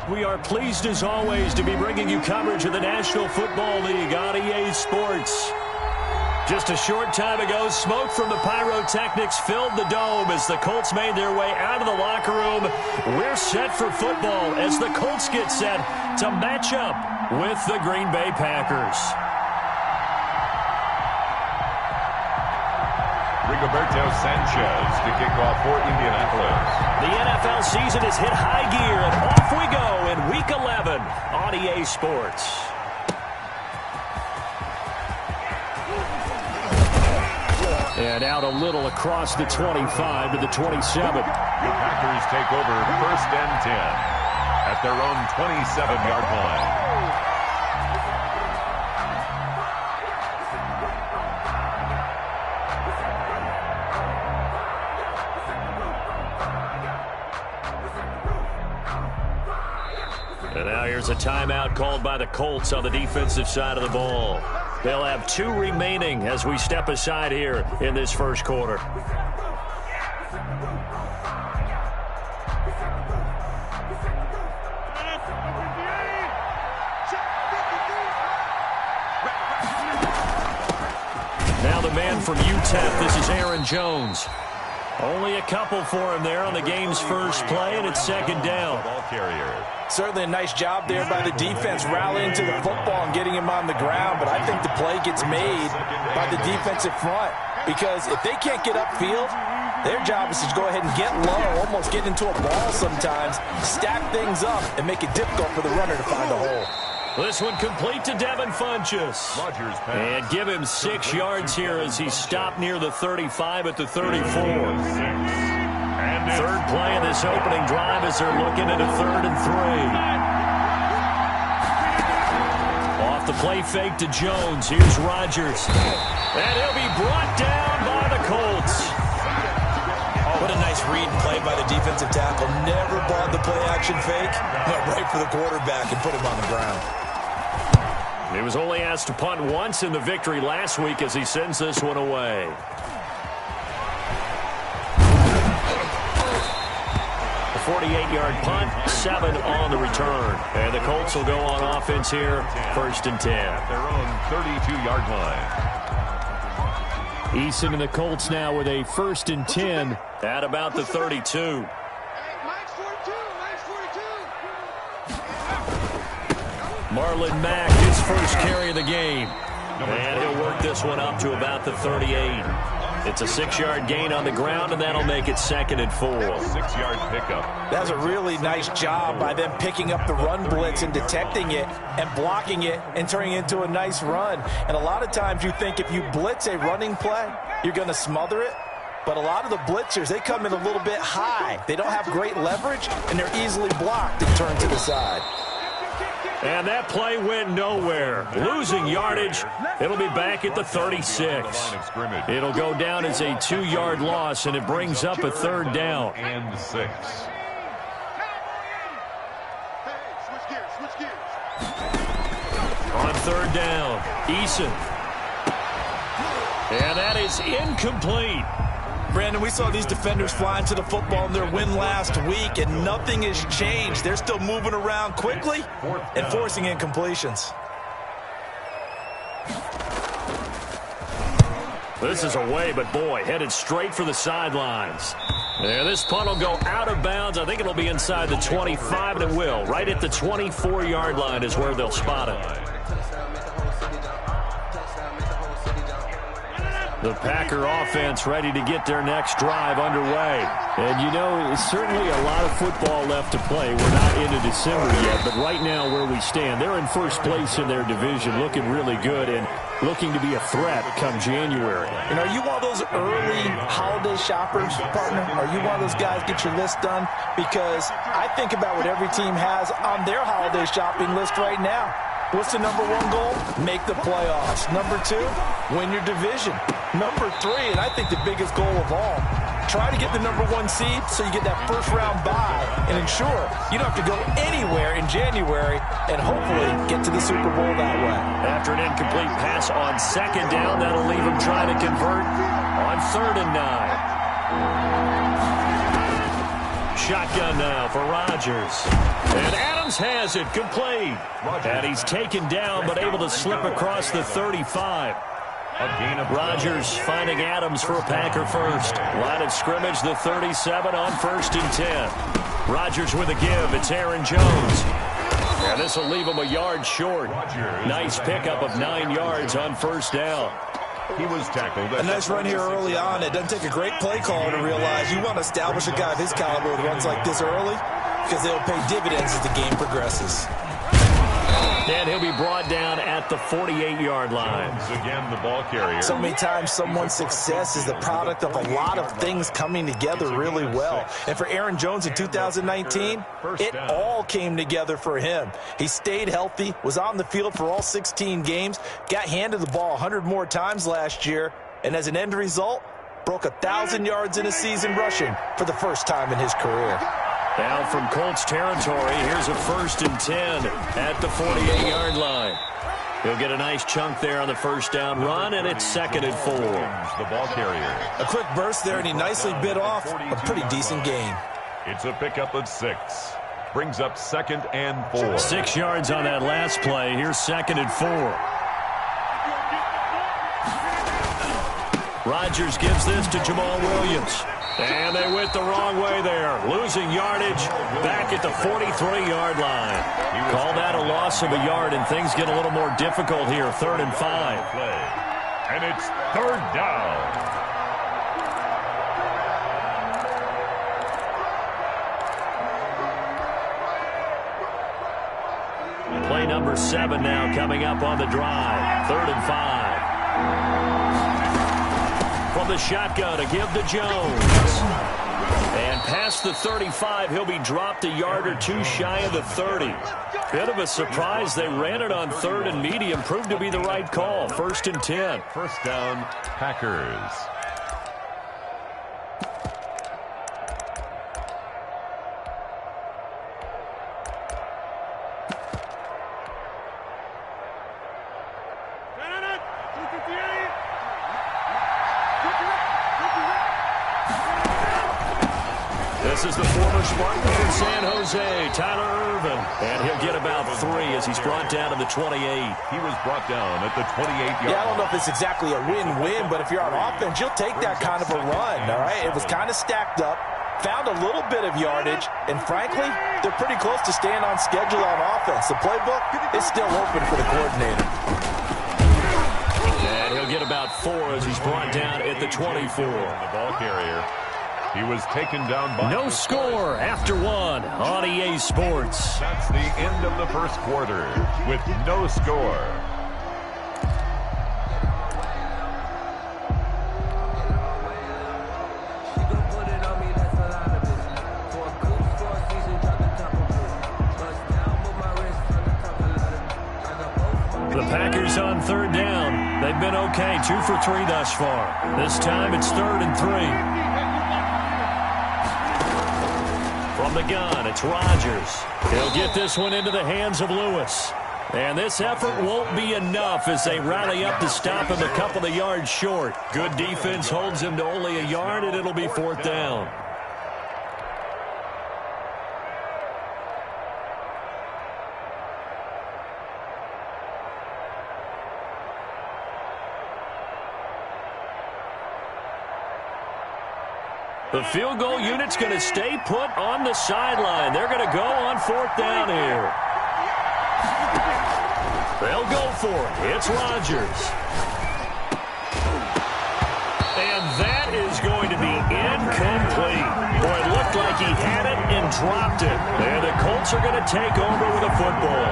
We are pleased as always to be bringing you coverage of the National Football League on EA Sports. Just a short time ago, smoke from the pyrotechnics filled the dome as the Colts made their way out of the locker room. We're set for football as the Colts get set to match up with the Green Bay Packers. Rigoberto Sanchez to kick off for Indianapolis. The NFL season has hit high gear, and off we go in Week 11 on EA Sports. And out a little across the 25 to the 27. The Packers take over 1st and 10 at their own 27-yard line. And now here's a timeout called by the Colts on the defensive side of the ball. They'll have 2 remaining as we step aside here in this first quarter. Now the man from UTEP, this is Aaron Jones. Only a couple for him there on the game's first play, and it's 2nd down. Ball carrier. Certainly a nice job there by the defense rallying to the football and getting him on the ground, but I think the play gets made by the defensive front because if they can't get upfield, their job is to go ahead and get low, almost get into a ball sometimes, stack things up, and make it difficult for the runner to find a hole. This one complete to Devin Funchess. And give him 6 yards here as he stopped near the 35 at the 34. Third play of this opening drive as they're looking at a 3rd and 3. Off the play fake to Jones. Here's Rodgers. And he'll be brought down by the Colts. What a nice read and play by the defensive tackle. Never bought the play action fake. Went right for the quarterback and put him on the ground. He was only asked to punt once in the victory last week as he sends this one away. A 48-yard punt, 7 on the return. And the Colts will go on offense here, 1st and 10. Their own 32-yard line. Eason and the Colts now with a 1st and 10 at about the 32. Marlon Mack, his first carry of the game. And he'll work this one up to about the 38. It's a 6-yard gain on the ground, and that'll make it 2nd and 4. 6-yard pickup. That's a really nice job by them picking up the run blitz and detecting it and blocking it and turning it into a nice run. And a lot of times you think if you blitz a running play, you're going to smother it. But a lot of the blitzers, they come in a little bit high. They don't have great leverage, and they're easily blocked and turned to the side. And that play went nowhere. Losing yardage. It'll be back at the 36. It'll go down as a 2-yard loss, and it brings up a 3rd down. And 6. On 3rd down, Eason. And that is incomplete. Brandon, we saw these defenders flying to the football in their win last week, and nothing has changed. They're still moving around quickly and forcing incompletions. This is away, but boy, headed straight for the sidelines. And this punt will go out of bounds. I think it'll be inside the 25, and it will. Right at the 24-yard line is where they'll spot it. The Packer offense ready to get their next drive underway. And, you know, it's certainly a lot of football left to play. We're not into December yet, but right now where we stand, they're in first place in their division, looking really good and looking to be a threat come January. And are you one of those early holiday shoppers, partner? Are you one of those guys get your list done? Because I think about what every team has on their holiday shopping list right now. What's the number 1 goal? Make the playoffs. Number 2, win your division. Number 3, and I think the biggest goal of all, try to get the number 1 seed so you get that first-round bye and ensure you don't have to go anywhere in January and hopefully get to the Super Bowl that way. After an incomplete pass on 2nd down, that'll leave them trying to convert on 3rd and 9. shotgun now for Rodgers. And Adams has it complete. And he's taken down but able to slip across the 35. Rodgers finding Adams for a Packer first. Line of scrimmage, the 37 on 1st and 10. Rodgers with a give. It's Aaron Jones. And this will leave him a yard short. Nice pickup of 9 yards on 1st down. He was tackled. A nice run here early on. It doesn't take a great play caller to realize you want to establish a guy of his caliber with runs like this early because they'll pay dividends as the game progresses. And he'll be brought down at the 48-yard line. Again, the ball carrier. So many times someone's success is the product of a lot of things coming together really well. And for Aaron Jones in 2019, it all came together for him. He stayed healthy, was on the field for all 16 games, got handed the ball 100 more times last year, and as an end result, broke 1,000 yards in a season rushing for the first time in his career. Now from Colts territory, here's a 1st and 10 at the 48-yard line. He'll get a nice chunk there on the 1st down run, and it's 2nd and 4. The ball carrier. A quick burst there, and he nicely bit off a pretty decent gain. It's a pickup of 6. Brings up 2nd and 4. 6 yards on that last play. Here's 2nd and 4. Rodgers gives this to Jamal Williams. And they went the wrong way there. Losing yardage back at the 43-yard line. Call that a loss of a yard, and things get a little more difficult here. 3rd and 5. And it's 3rd down. Play number 7 now coming up on the drive. 3rd and 5. From the shotgun, a give to Jones. And past the 35, he'll be dropped a yard or two shy of the 30. Bit of a surprise. They ran it on 3rd and medium. Proved to be the right call. 1st and 10. 1st down, Packers. This is the former Spartan from San Jose, Tyler Ervin. And he'll get about 3 as he's brought down to the 28. He was brought down at the 28-yard line. Yeah, I don't know if it's exactly a win-win, but if you're on offense, you'll take that kind of a run, all right? It was kind of stacked up, found a little bit of yardage, and frankly, they're pretty close to staying on schedule on offense. The playbook is still open for the coordinator. And he'll get about 4 as he's brought down at the 24. The ball carrier. He was taken down by... No score after 1 on EA Sports. That's the end of the 1st quarter with no score. The Packers on 3rd down. They've been okay, 2 for 3 thus far. This time it's 3rd and 3. From the gun, it's Rodgers. He'll get this one into the hands of Lewis. And this effort won't be enough as they rally up to stop him a couple of yards short. Good defense holds him to only a yard, and it'll be 4th down. The field goal unit's going to stay put on the sideline. They're going to go on 4th down here. They'll go for it. It's Rodgers. And that is going to be incomplete. Boy, it looked like he had it and dropped it. And the Colts are going to take over with a football.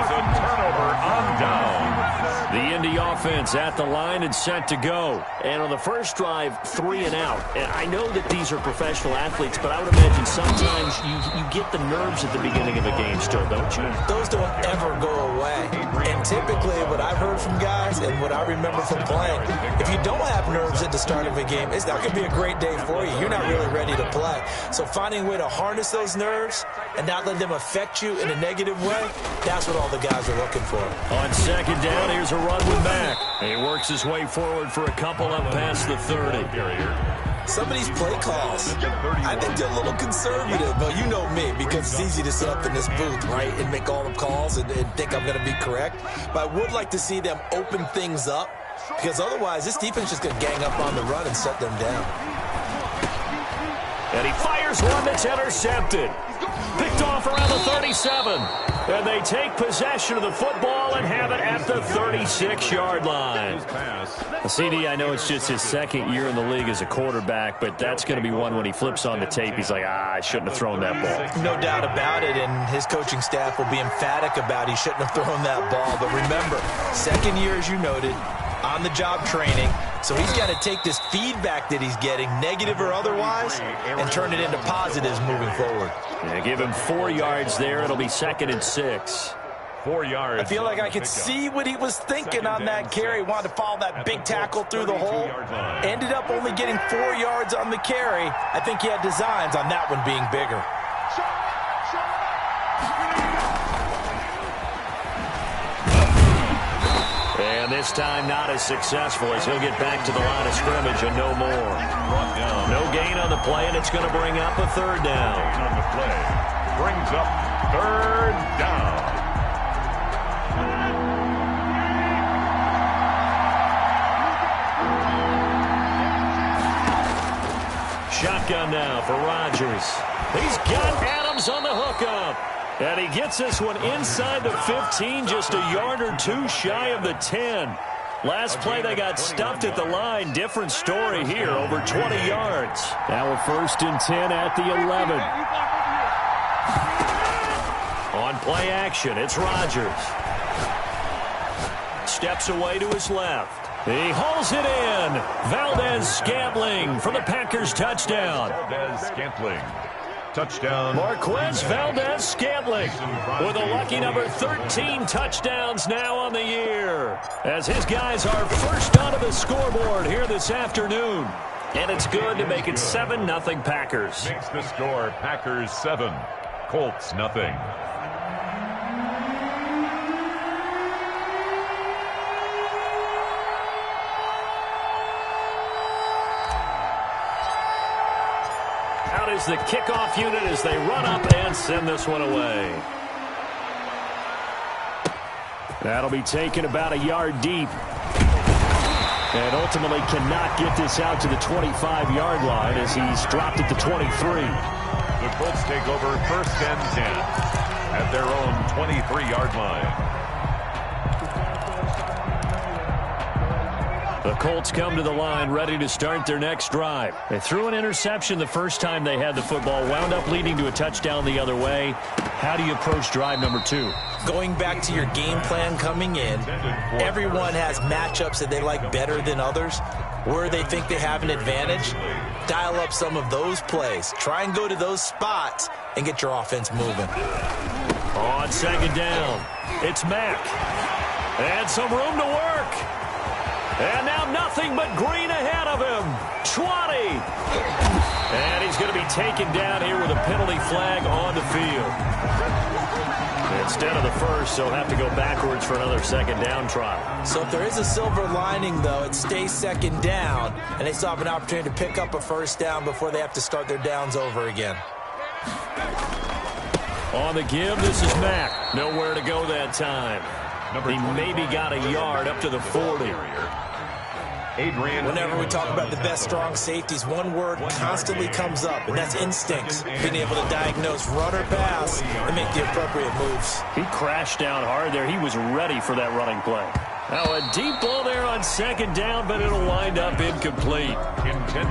It's a turnover on down. The Indy offense at the line and set to go. And on the first drive, 3 and out. And I know that these are professional athletes, but I would imagine sometimes you get the nerves at the beginning of a game still, don't you? Those don't ever go away. And typically what I've heard from guys and what I remember from playing, if you don't have nerves at the start of a game, it's not going to be a great day for you. You're not really ready to play. So finding a way to harness those nerves and not let them affect you in a negative way, that's what all the guys are looking for. On 2nd down, here's a run with Mack. He works his way forward for a couple up past the 30. Some of these play calls, I think they're a little conservative, but you know me, because it's easy to sit up in this booth, right, and make all the calls and think I'm going to be correct. But I would like to see them open things up, because otherwise this defense is just going to gang up on the run and shut them down. And he fires one that's intercepted. Picked off around the 37. And they take possession of the football and have it at the 36-yard line. CD, I know it's just his second year in the league as a quarterback, but that's going to be one when he flips on the tape. He's like, I shouldn't have thrown that ball. No doubt about it, and his coaching staff will be emphatic about he shouldn't have thrown that ball. But remember, second year, as you noted, on-the-job training. So he's got to take this feedback that he's getting, negative or otherwise, and turn it into positives moving forward. Yeah, give him 4 yards there. It'll be 2nd and 6. 4 yards. I feel like I could see what he was thinking on that carry. Wanted to follow that big tackle through the hole. Ended up only getting 4 yards on the carry. I think he had designs on that one being bigger. And this time not as successful as he'll get back to the line of scrimmage and no more. No gain on the play, and it's going to bring up a 3rd down. On the play. Brings up 3rd down. Shotgun now for Rodgers. He's got Adams on the hookup. And he gets this one inside the 15, just a yard or two shy of the 10. Last play, they got stuffed at the line. Different story here, over 20 yards. Now a 1st and 10 at the 11. On play action, it's Rodgers. Steps away to his left. He hauls it in. Valdez-Scantling for the Packers touchdown. Valdez-Scantling. Touchdown. Marquez Valdez-Scantling with a lucky number 13 touchdowns now on the year, as his guys are first onto the scoreboard here this afternoon. And it's good to make it 7-0 Packers. Makes the score Packers 7, Colts nothing. Is the kickoff unit as they run up and send this one away. That'll be taken about a yard deep. And ultimately cannot get this out to the 25-yard line as he's dropped at the 23. The Colts take over 1st and 10 at their own 23-yard line. The Colts come to the line ready to start their next drive. They threw an interception the first time they had the football, wound up leading to a touchdown the other way. How do you approach drive number 2? Going back to your game plan coming in, everyone has matchups that they like better than others. Where they think they have an advantage, dial up some of those plays. Try and go to those spots and get your offense moving. On 2nd down, it's Mack. And some room to work. And now nothing but green ahead of him. 20. And he's going to be taken down here with a penalty flag on the field. Instead of the first, they'll have to go backwards for another 2nd down trial. So if there is a silver lining, though, it stays 2nd down, and they still have an opportunity to pick up a 1st down before they have to start their downs over again. On the give, this is Mack. Nowhere to go that time. He maybe got a yard up to the 40. Whenever we talk about the best strong safeties, one word constantly comes up, and that's instincts. Being able to diagnose run or pass and make the appropriate moves. He crashed down hard there. He was ready for that running play. Now a deep ball there on 2nd down, but it'll wind up incomplete.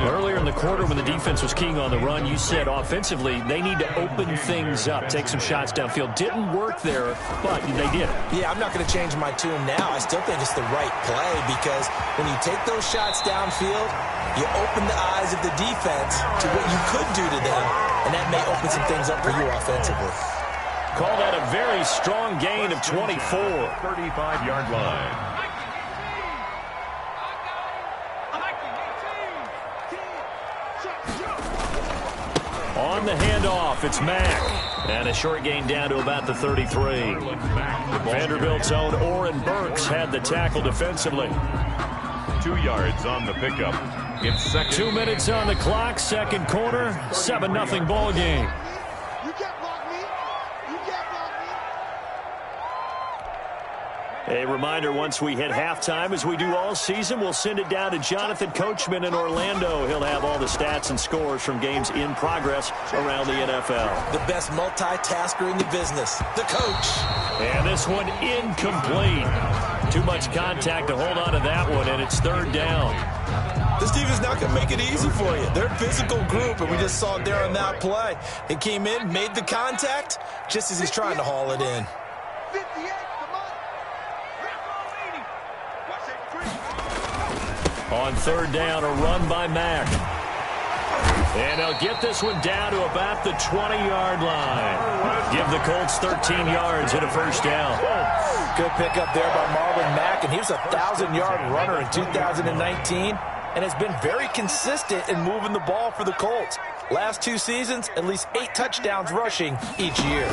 Earlier in the quarter when the defense was keying on the run, you said offensively they need to open things up, take some shots downfield. Didn't work there, but they did. Yeah, I'm not going to change my tune now. I still think it's the right play because when you take those shots downfield, you open the eyes of the defense to what you could do to them, and that may open some things up for you offensively. Call that a very strong gain of 24. 35-yard line. On the handoff, it's Mack. And a short gain down to about the 33. Vanderbilt's own Oren Burks had the tackle defensively. 2 yards on the pickup. It's second. 2 minutes on the clock, second quarter, 7-0 ball game. A reminder, once we hit halftime, as we do all season, we'll send it down to Jonathan Coachman in Orlando. He'll have all the stats and scores from games in progress around the NFL. The best multitasker in the business, the coach. And this one incomplete. Too much contact to hold on to that one, and it's third down. This defense not going to make it easy for you. They're a physical group, and we just saw it there on that play. He came in, made the contact, just as he's trying to haul it in. On third down, a run by Mack. And they'll get this one down to about the 20-yard line. Give the Colts 13 yards and a first down. Good pickup there by Marlon Mack, and he was a 1,000-yard runner in 2019 and has been very consistent in moving the ball for the Colts. Last 2 seasons, at least 8 touchdowns rushing each year.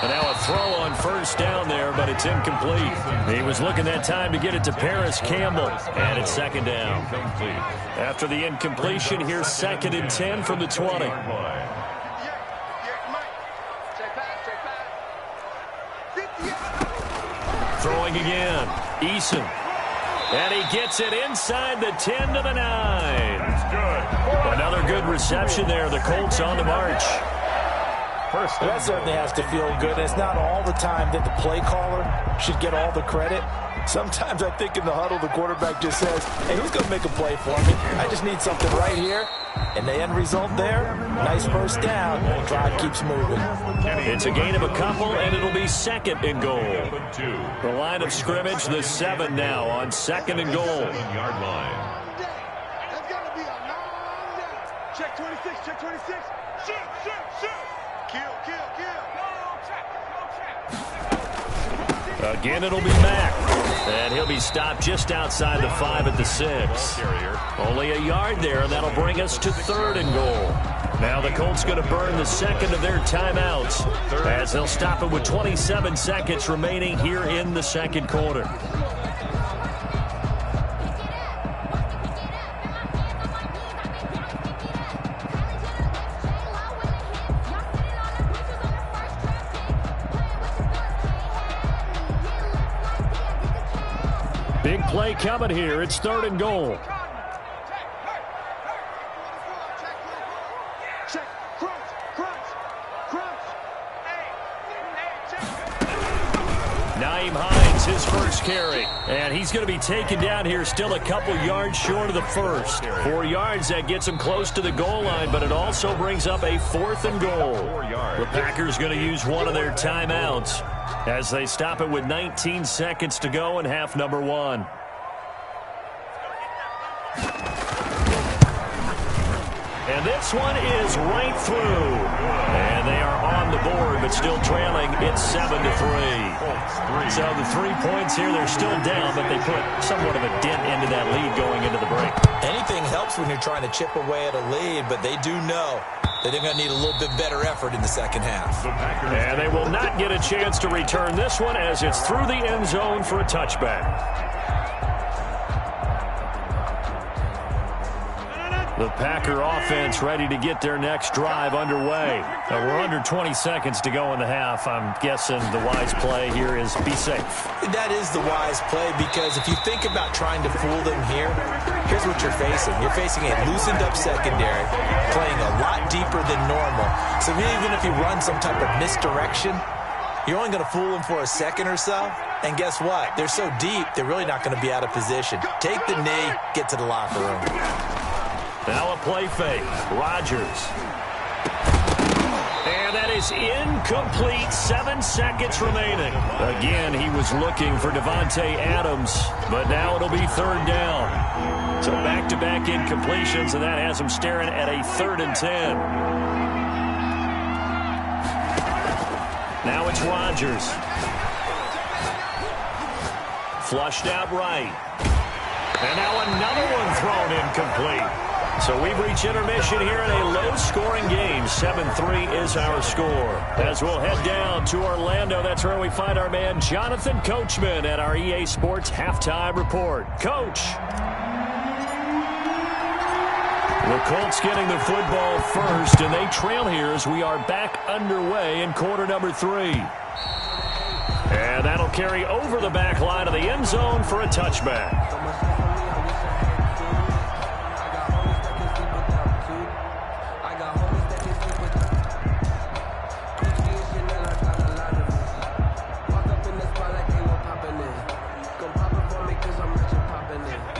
And now a throw on first down there, but it's incomplete. He was looking that time to get it to Paris Campbell. And it's second down. After the incompletion, here's 2nd and 10 from the 20. Throwing again. Eason. And he gets it inside the 10 to the 9. Another good reception there. The Colts on the march. That certainly has to feel good. It's not all the time that the play caller should get all the credit. Sometimes I think in the huddle, the quarterback just says, hey, who's going to make a play for me? I just need something right here. And the end result there, nice first down. Drive keeps moving. It's a gain of a couple, and it'll be 2nd and goal. The line of scrimmage, the 7 now on 2nd and goal. 7-yard line. Check 26, check 26. Shoot, shoot, shoot. Kill, kill, kill. Again, it'll be Mack. And he'll be stopped just outside the 5 at the 6. Only a yard there, and that'll bring us to 3rd and goal. Now the Colts going to burn the 2nd of their timeouts as they'll stop it with 27 seconds remaining here in the 2nd quarter. Big play coming here. It's 3rd and goal. Naeem Hines, his first carry. And he's going to be taken down here, still a couple yards short of the first. 4 yards, that gets him close to the goal line, but it also brings up a 4th and goal. The Packers going to use one of their timeouts as they stop it with 19 seconds to go in half number 1. And this one is right through. And they are on the board, but still trailing. It's 7-3. So the 3 points here, they're still down, but they put somewhat of a dent into that lead going into the break. Anything helps when you're trying to chip away at a lead, but they do know that they're going to need a little bit better effort in the second half. And they will not get a chance to return this one as it's through the end zone for a touchback. The Packer offense ready to get their next drive underway. We're under 20 seconds to go in the half. I'm guessing the wise play here is be safe. That is the wise play, because if you think about trying to fool them here, here's what you're facing. You're facing a loosened up secondary, playing a lot deeper than normal. So even if you run some type of misdirection, you're only going to fool them for a second or so. And guess what? They're so deep, they're really not going to be out of position. Take the knee, get to the locker room. Now a play fake. Rodgers. And that is incomplete. 7 seconds remaining. Again, he was looking for Devontae Adams, but now it'll be 3rd down. So back-to-back incompletions, and that has him staring at a 3rd and 10. Now it's Rodgers. Flushed out right. And now another one thrown incomplete. So we've reached intermission here in a low-scoring game. 7-3 is our score. As we'll head down to Orlando, that's where we find our man Jonathan Coachman at our EA Sports Halftime Report. Coach. The Colts getting the football first, and they trail here as we are back underway in quarter number 3. And that'll carry over the back line of the end zone for a touchback.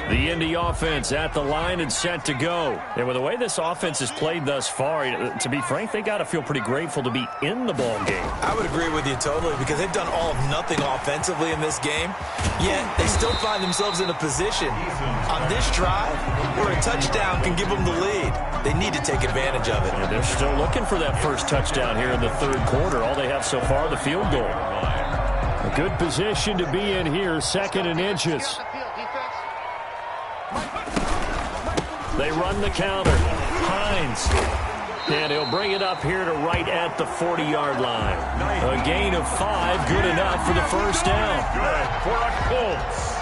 The Indy offense at the line and set to go. And with the way this offense has played thus far, to be frank, they got to feel pretty grateful to be in the ball game. I would agree with you totally because they've done all of nothing offensively in this game, yet they still find themselves in a position on this drive where a touchdown can give them the lead. They need to take advantage of it. And they're still looking for that first touchdown here in the third quarter. All they have so far, the field goal. A good position to be in here, 2nd and inches. They run the counter. Hines. And he'll bring it up here to right at the 40-yard line. A gain of 5, good enough for the first down. Good for a Colts.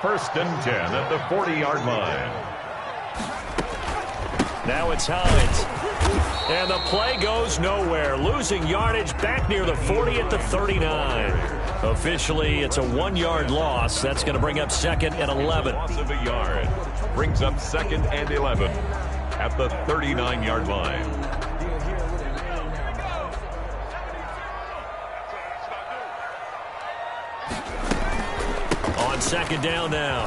1st and 10 at the 40-yard line. Now it's Hines. And the play goes nowhere. Losing yardage back near the 40 at the 39. Officially, it's a 1-yard loss. That's going to bring up 2nd and 11. Loss of a yard. Brings up 2nd and 11 at the 39-yard line. On 2nd down now,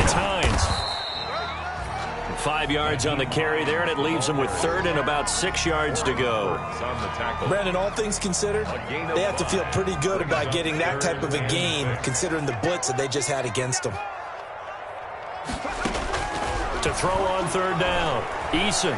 it's Hines. 5 yards on the carry there, and it leaves them with 3rd and about 6 yards to go. Brandon, all things considered, they have to feel pretty good about getting that type of a gain, considering the blitz that they just had against them. To throw on 3rd down, Eason.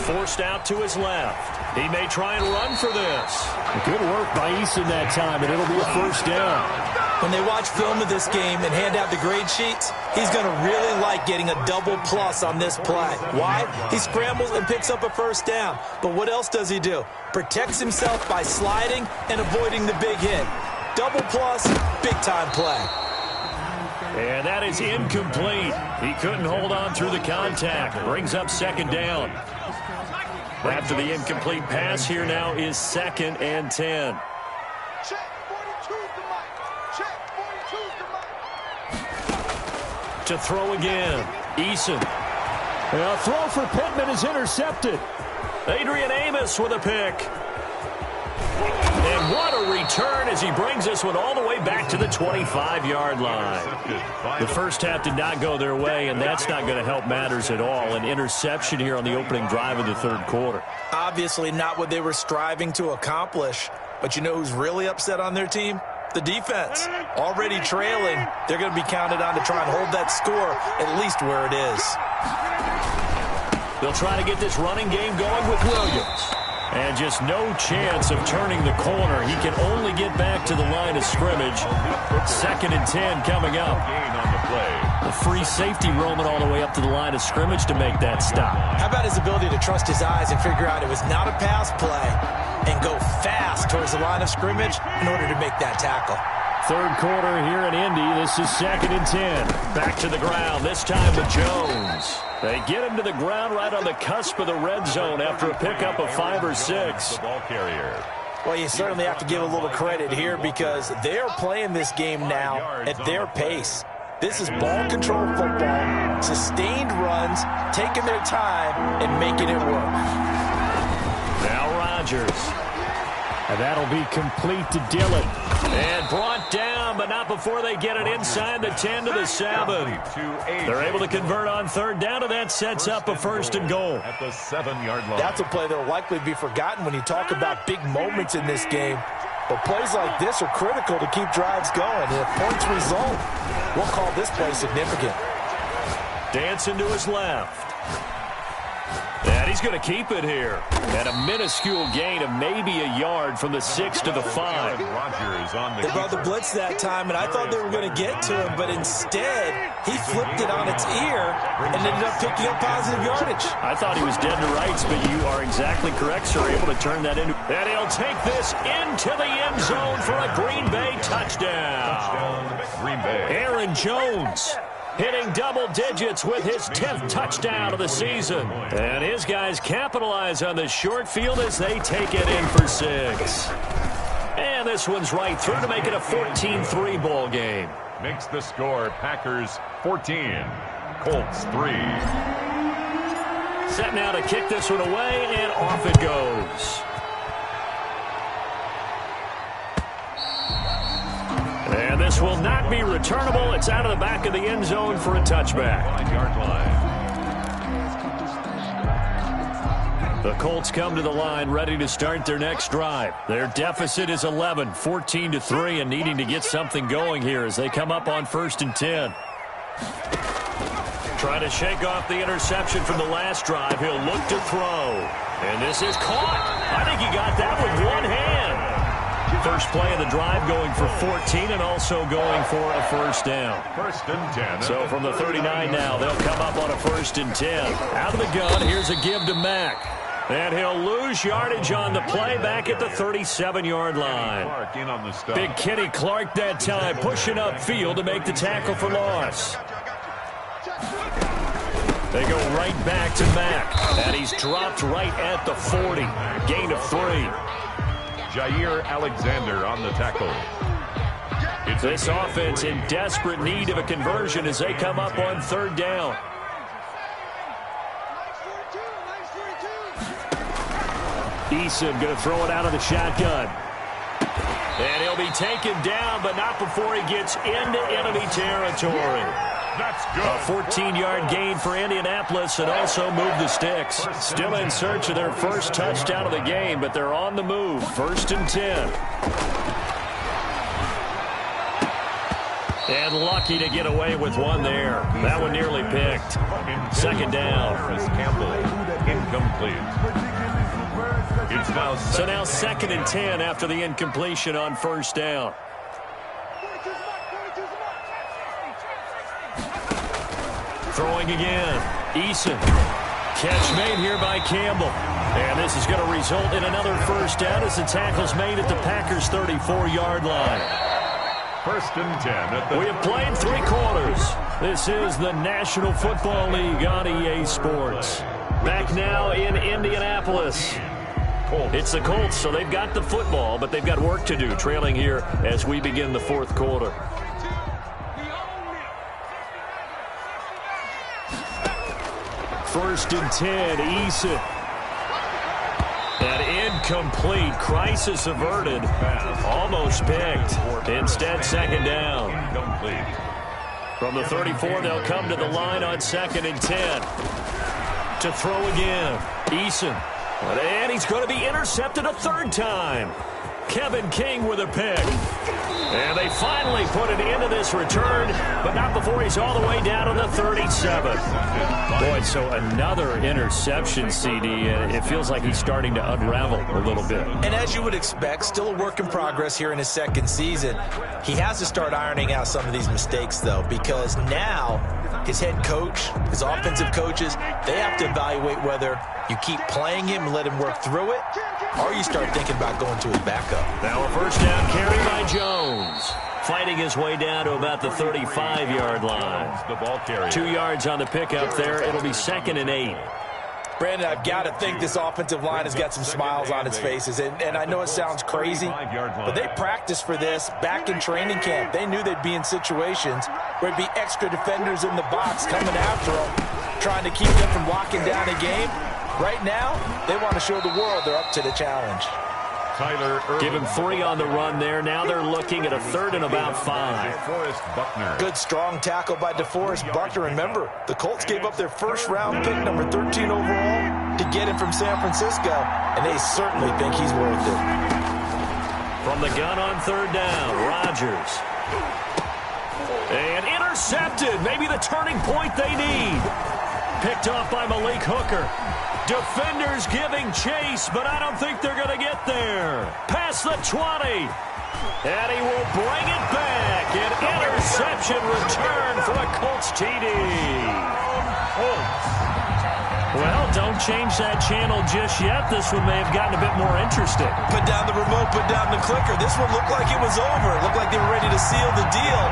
Forced out to his left. He may try and run for this. Good work by Eason that time, and it'll be a 1st down. When they watch film of this game and hand out the grade sheets, he's going to really like getting a double plus on this play. Why? He scrambles and picks up a 1st down. But what else does he do? Protects himself by sliding and avoiding the big hit. Double plus, big-time play. And that is incomplete. He couldn't hold on through the contact. Brings up 2nd down. After the incomplete pass, here now is 2nd and 10. To throw again, Eason. A throw for Pittman is intercepted. Adrian Amos with a pick. And what a return as he brings this one all the way back to the 25-yard line. The first half did not go their way, and that's not going to help matters at all. An interception here on the opening drive of the 3rd quarter. Obviously not what they were striving to accomplish. But you know who's really upset on their team? The defense. Already trailing, they're going to be counted on to try and hold that score at least where it is. They'll try to get this running game going with Williams. And just no chance of turning the corner. He can only get back to the line of scrimmage. 2nd and 10 coming up. Gain on the play. The free safety roaming all the way up to the line of scrimmage to make that stop. How about his ability to trust his eyes and figure out it was not a pass play and go fast towards the line of scrimmage in order to make that tackle. 3rd quarter here in Indy. This is 2nd and 10. Back to the ground, this time with Jones. They get him to the ground right on the cusp of the red zone after a pickup of 5 or 6. The ball carrier. Well, you certainly have to give a little credit here because they're playing this game now at their pace. This is ball control football, sustained runs, taking their time and making it work. Now Rodgers. And that'll be complete to Dillon. And brought down, but not before they get it inside the 10 to the 7. They're able to convert on 3rd down, and that sets up a 1st and goal. At the 7-yard line. That's a play that will likely be forgotten when you talk about big moments in this game. But plays like this are critical to keep drives going. And if points result, we'll call this play significant. Dancing to his left. And he's going to keep it here. And a minuscule gain of maybe a yard from the 6 to the 5. Rodgers on the They brought the blitz that time, and I thought they were going to get to him, but instead, he flipped it on its ear and ended up picking up positive yardage. I thought he was dead to rights, but you are exactly correct, sir. Able to turn that into. And he'll take this into the end zone for a Green Bay touchdown. Green Bay. Aaron Jones hitting double digits with his 10th touchdown of the season. And his guys capitalize on the short field as they take it in for 6. And this one's right through to make it a 14-3 ball game. Makes the score Packers 14, Colts 3. Set now to kick this one away, and off it goes. And this will not be returnable. It's out of the back of the end zone for a touchback. 9-yard line. The Colts come to the line ready to start their next drive. Their deficit is 11, 14-3, and needing to get something going here as they come up on 1st and 10. Trying to shake off the interception from the last drive. He'll look to throw. And this is caught. I think he got that with one hand. First play of the drive going for 14 and also going for a first down. 1st and 10. So from the 39 now, they'll come up on a 1st and 10. Out of the gun, here's a give to Mack. And he'll lose yardage on the play back at the 37-yard line. Big Kenny Clark that time pushing upfield to make the tackle for loss. They go right back to Mack. And he's dropped right at the 40. Gain of 3. Jair Alexander on the tackle. This offense in desperate need of a conversion as they come up on 3rd down. Eason going to throw it out of the shotgun. And he'll be taken down, but not before he gets into enemy territory. That's good. A 14-yard gain for Indianapolis and also move the sticks. Still in search of their first touchdown of the game, but they're on the move. 1st and 10. And lucky to get away with one there. That one nearly picked. 2nd down. Campbell, incomplete. So now 2nd and 10 after the incompletion on 1st down. Throwing again. Eason. Catch made here by Campbell. And this is going to result in another first down as the tackle's made at the Packers' 34-yard line. 1st and 10. We have played 3 quarters. This is the National Football League on EA Sports. Back now in Indianapolis. It's the Colts, so they've got the football, but they've got work to do, trailing here as we begin the 4th quarter. First and 10, Eason. And incomplete. Crisis averted. Almost picked. Instead, 2nd down. From the 34, they'll come to the line on 2nd and 10. To throw again. Eason. And he's going to be intercepted a 3rd time. Kevin King with a pick. And they finally put an end to this return, but not before he's all the way down to the 37. Boy, so another interception, CD, and it feels like he's starting to unravel a little bit. And as you would expect, still a work in progress here in his 2nd season. He has to start ironing out some of these mistakes, though, because now his head coach, his offensive coaches, they have to evaluate whether you keep playing him and let him work through it, or you start thinking about going to his backup. Now a first down carry by Jones. Fighting his way down to about the 35-yard line. The ball carrier. 2 yards on the pickup there. It'll be 2nd and 8. Brandon, I've got to think this offensive line has got some smiles on its faces. And I know it sounds crazy, but they practiced for this back in training camp. They knew they'd be in situations where there'd be extra defenders in the box coming after them, trying to keep them from locking down a game. Right now, they want to show the world they're up to the challenge. Give him 3 on the run there. Now they're looking at a 3rd and about 5. DeForest Buckner. Good strong tackle by DeForest Buckner. Remember, the Colts gave up their 1st-round pick, number 13 overall, to get him from San Francisco, and they certainly think he's worth it. From the gun on 3rd down, Rodgers. And intercepted. Maybe the turning point they need. Picked off by Malik Hooker. Defenders giving chase, but I don't think they're going to get there. Past the 20. And he will bring it back. An interception return for a Colts TD. Well, don't change that channel just yet. This one may have gotten a bit more interesting. Put down the remote, put down the clicker. This one looked like it was over. It looked like they were ready to seal the deal.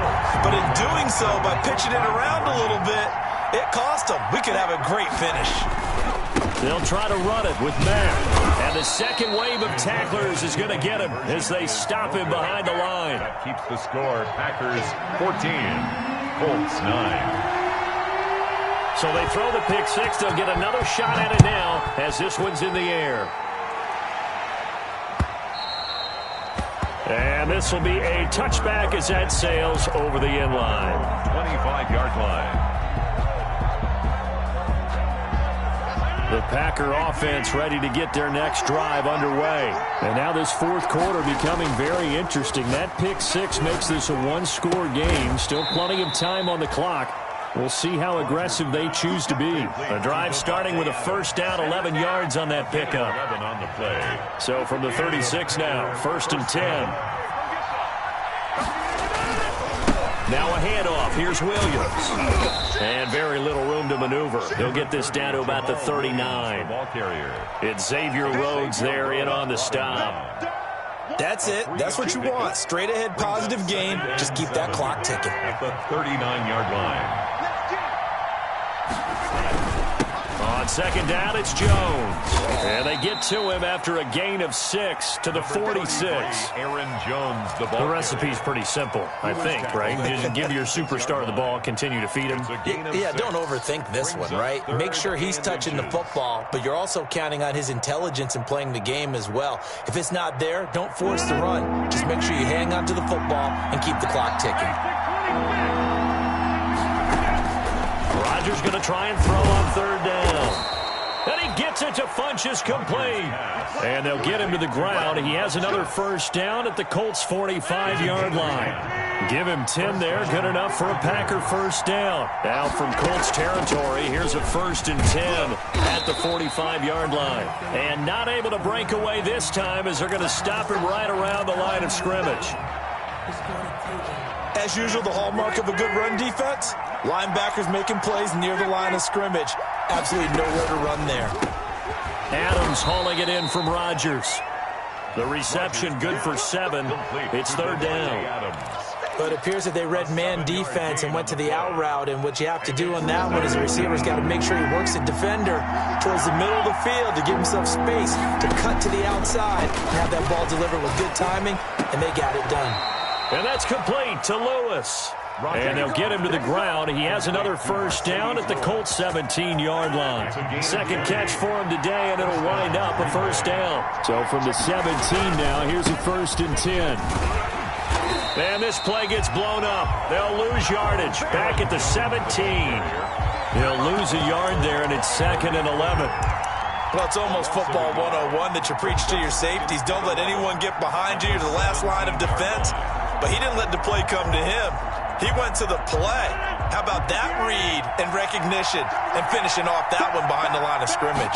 But in doing so, by pitching it around a little bit, it cost them. We could have a great finish. They'll try to run it with Matt. And the second wave of tacklers is going to get him as they stop him behind the line. That keeps the score. Packers 14, Colts 9. So they throw the pick six. They'll get another shot at it now as this one's in the air. And this will be a touchback as that sails over the end line. 25-yard line. The Packer offense ready to get their next drive underway. And now this fourth quarter becoming very interesting. That pick six makes this a one-score game. Still plenty of time on the clock. We'll see how aggressive they choose to be. The drive starting with a first down, 11 yards on that pickup. 11 on the play. So from the 36 now, 1st and 10. Now a handoff. Here's Williams. And very little room to maneuver. He'll get this down to about the 39. Ball carrier. It's Xavier Rhodes there in on the stop. That's it. That's what you want. Straight ahead positive gain. Just keep that clock ticking. At the 39-yard line. On second down, it's Jones. And they get to him after a gain of 6 to the 46. Aaron Jones, the ball. The recipe's pretty simple, I think, right? Just give your superstar the ball, continue to feed him. Yeah, don't overthink this one, right? Make sure he's touching the football, but you're also counting on his intelligence in playing the game as well. If it's not there, don't force the run. Just make sure you hang on to the football and keep the clock ticking. Rodgers going to try and throw on third down. And he gets it to Funchess complete. And they'll get him to the ground. He has another first down at the Colts' 45-yard line. Give him 10 there. Good enough for a Packer first down. Now from Colts territory, here's a 1st and 10 at the 45-yard line. And not able to break away this time as they're going to stop him right around the line of scrimmage. As usual, the hallmark of a good run defense, linebackers making plays near the line of scrimmage. Absolutely nowhere to run there. Adams hauling it in from Rodgers. The reception good for 7. It's third down. But it appears that they read man defense and went to the out route, and what you have to do on that one is the receiver's got to make sure he works the defender towards the middle of the field to give himself space to cut to the outside and have that ball delivered with good timing, and they got it done. And that's complete to Lewis. And they'll get him to the ground. He has another first down at the Colts 17-yard line. Second catch for him today, and it'll wind up a first down. So from the 17 now, here's a 1st and 10. And this play gets blown up. They'll lose yardage. Back at the 17. They'll lose a yard there, and it's 2nd and 11. Well, it's almost football 101 that you preach to your safeties. Don't let anyone get behind you. You're the last line of defense. But he didn't let the play come to him. He went to the play. How about that read and recognition and finishing off that one behind the line of scrimmage?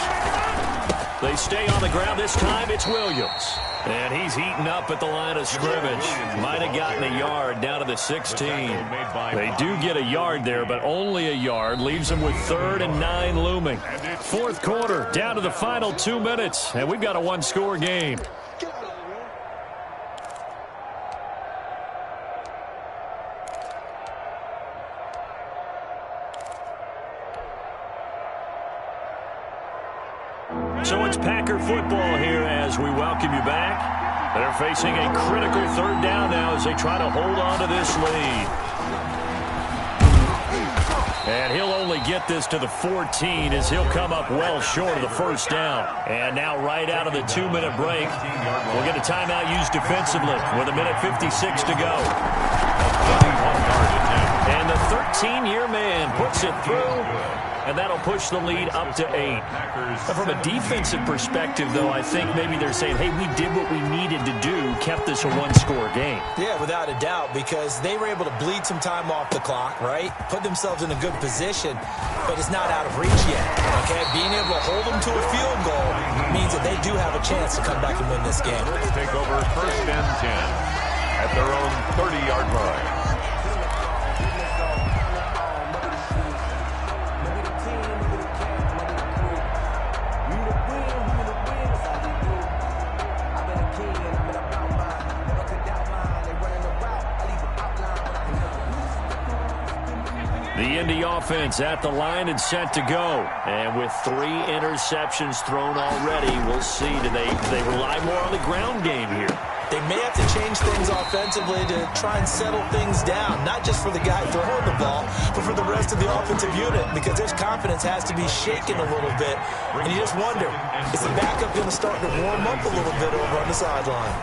They stay on the ground this time. It's Williams. And he's eaten up at the line of scrimmage. Might have gotten a yard down to the 16. They do get a yard there, but only a yard. Leaves them with 3rd and 9 looming. Fourth quarter, down to the final 2 minutes. And we've got a one-score game. So it's Packer football here as we welcome you back. They're facing a critical third down now as they try to hold on to this lead. And he'll only get this to the 14 as he'll come up well short of the first down. And now right out of the 2-minute break, we'll get a timeout used defensively with 1:56 to go. And the 13-year man puts it through. And And that'll push the lead up to 8. Now, from a defensive perspective, though, I think maybe they're saying, hey, we did what we needed to do, kept this a one-score game. Yeah, without a doubt, because they were able to bleed some time off the clock, right? Put themselves in a good position, but it's not out of reach yet, okay? Being able to hold them to a field goal means that they do have a chance to come back and win this game. Let's take over first and 10 at their own 30-yard line. The Indy offense at the line and set to go. And with 3 interceptions thrown already, we'll see. Do they rely more on the ground game here? They may have to change things offensively to try and settle things down, not just for the guy throwing the ball, but for the rest of the offensive unit, because their confidence has to be shaken a little bit. And you just wonder, is the backup going to start to warm up a little bit over on the sideline?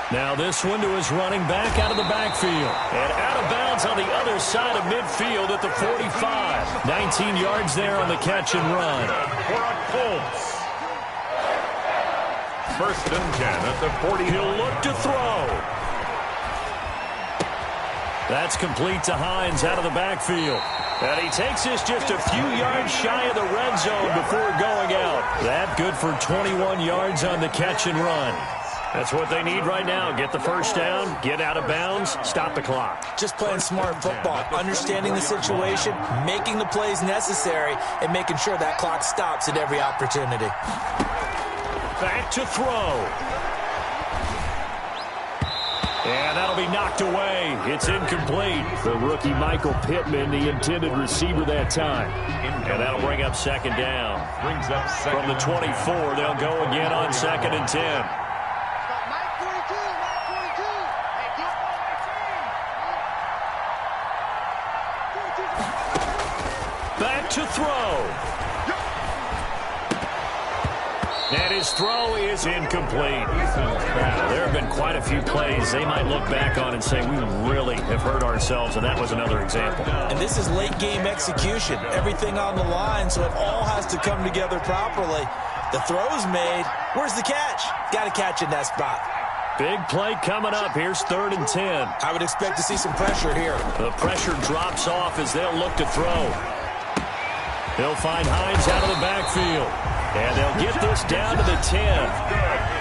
Now this one to his running back out of the backfield. And out of bounds on the other side of midfield at the 45. 19 yards there on the catch and run. For a Colts. First and 10 at the 40. He'll look to throw. That's complete to Hines out of the backfield. And he takes this just a few yards shy of the red zone before going out. That good for 21 yards on the catch and run. That's what they need right now. Get the first down, get out of bounds, stop the clock. Just playing smart football, understanding the situation, making the plays necessary, and making sure that clock stops at every opportunity. Back to throw. And that'll be knocked away. It's incomplete. The rookie Michael Pittman, the intended receiver that time. And that'll bring up second down. Brings up second. From the 24, they'll go again on second and 10. Back to throw. And his throw is incomplete. Now, there have been quite a few plays they might look back on and say, we really have hurt ourselves, and that was another example. And this is late game execution. Everything on the line, so it all has to come together properly. The throw's made. Where's the catch? Got to catch in that spot. Big play coming up. Here's 3rd and 10. I would expect to see some pressure here. The pressure drops off as they'll look to throw. They'll find Hines out of the backfield. And they'll get this down to the 10.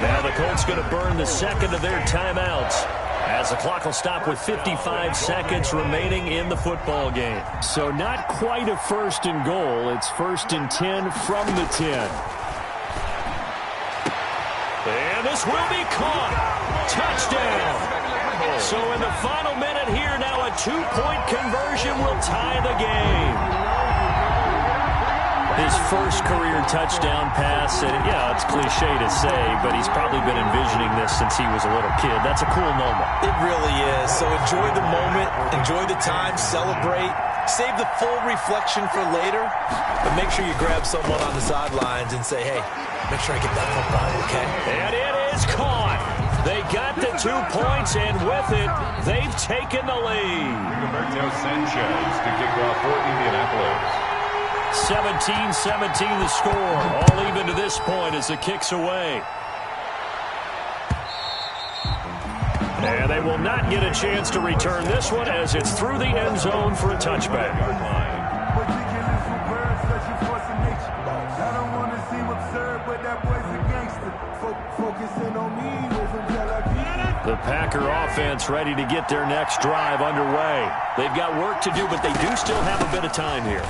Now the Colts going to burn the second of their timeouts as the clock will stop with 55 seconds remaining in the football game. So not quite a 1st and goal. It's 1st and 10 from the 10. And this will be caught. Touchdown. So in the final minute here, now a 2-point conversion will tie the game. His first career touchdown pass, and yeah, it's cliche to say, but he's probably been envisioning this since he was a little kid. That's a cool moment. It really is. So enjoy the moment, enjoy the time, celebrate. Save the full reflection for later, but make sure you grab someone on the sidelines and say, hey, make sure I get that football, okay? And it is caught. They got the 2 points, and with it, they've taken the lead. Roberto Sanchez to kick off for Indianapolis. 17-17 the score. All even to this point as the kick's away. And they will not get a chance to return this one as it's through the end zone for a touchback. The Packer offense ready to get their next drive underway. They've got work to do, but they do still have a bit of time here.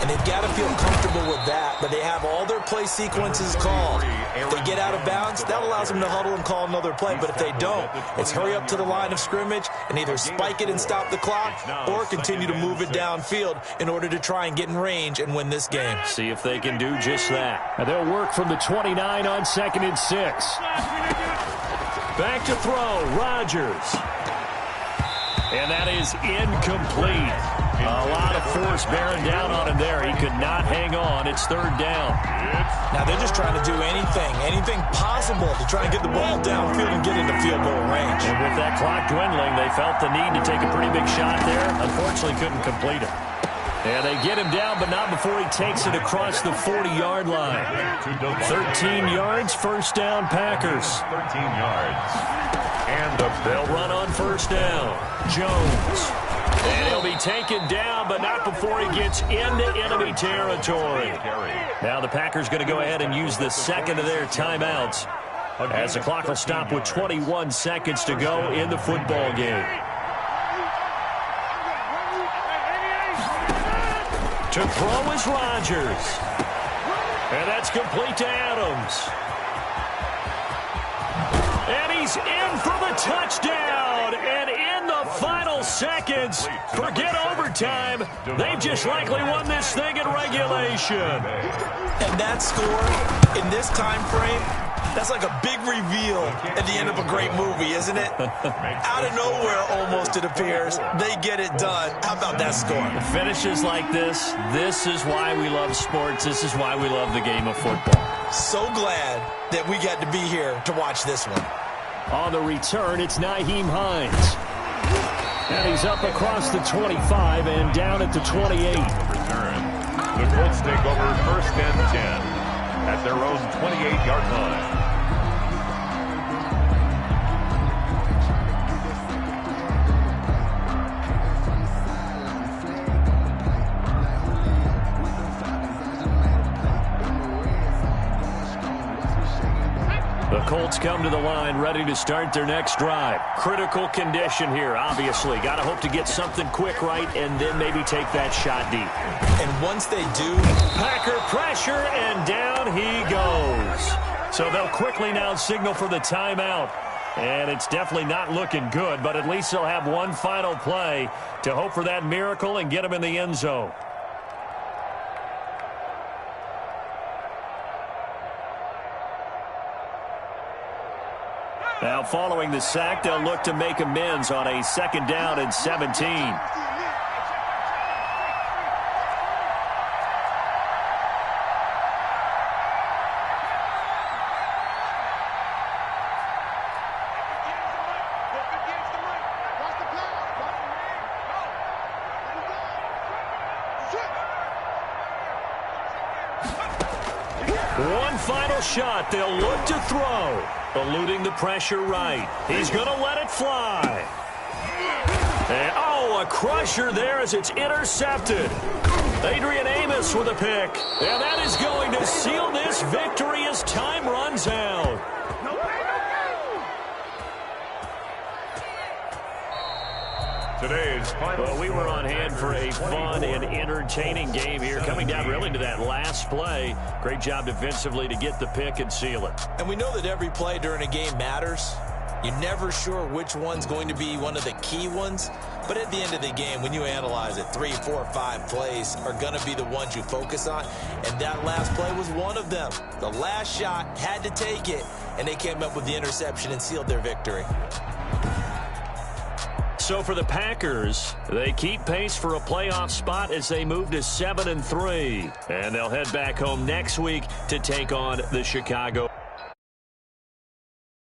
And they've got to feel comfortable with that, but they have all their play sequences called. If they get out of bounds, that allows them to huddle and call another play. But if they don't, it's hurry up to the line of scrimmage and either spike it and stop the clock or continue to move it downfield in order to try and get in range and win this game. See if they can do just that. And they'll work from the 29 on 2nd and 6. Back to throw, Rodgers. And that is incomplete. A lot of force bearing down on him there. He could not hang on. It's 3rd down. Now they're just trying to do anything possible to try and get the ball downfield and get into field goal range. And with that clock dwindling, they felt the need to take a pretty big shot there. Unfortunately, couldn't complete it. And they get him down, but not before he takes it across the 40-yard line. 13 yards, first down, Packers. 13 yards. And they'll run on first down. Jones. And he'll be taken down, but not before he gets into enemy territory. Now the Packers going to go ahead and use the second of their timeouts, as the clock will stop with 21 seconds to go in the football game. To throw is Rodgers. And that's complete to Adams. And he's in for the touchdown. And in the final seconds, forget overtime, they've just likely won this thing in regulation. And that score in this time frame, that's like a big reveal at the end of a great movie, isn't it? Out of nowhere, almost, it appears. They get it done. How about that score? Finishes like this is why we love sports. This is why we love the game of football. So glad that we got to be here to watch this one. On the return, it's Nyheim Hines. And he's up across the 25 and down at the 28. Return. The Colts take over first and 10 at their own 28-yard line. The Colts come to the line ready to start their next drive. Critical condition here, obviously. Got to hope to get something quick right and then maybe take that shot deep. And once they do, Packer pressure, and down he goes. So they'll quickly now signal for the timeout. And it's definitely not looking good, but at least they'll have one final play to hope for that miracle and get them in the end zone. Now, following the sack, they'll look to make amends on a second down and 17. One final shot. They'll look to throw. Eluding the pressure right. He's going to let it fly. And, a crusher there as it's intercepted. Adrian Amos with a pick. And that is going to seal this victory as time runs out. Today's final. Well, we were on hand for a fun and entertaining game here, coming down really to that last play. Great job defensively to get the pick and seal it. And we know that every play during a game matters. You're never sure which one's going to be one of the key ones. But at the end of the game, when you analyze it, 3, 4, 5 plays are going to be the ones you focus on. And that last play was one of them. The last shot had to take it, and they came up with the interception and sealed their victory. So for the Packers, they keep pace for a playoff spot as they move to 7-3. And they'll head back home next week to take on the Chicago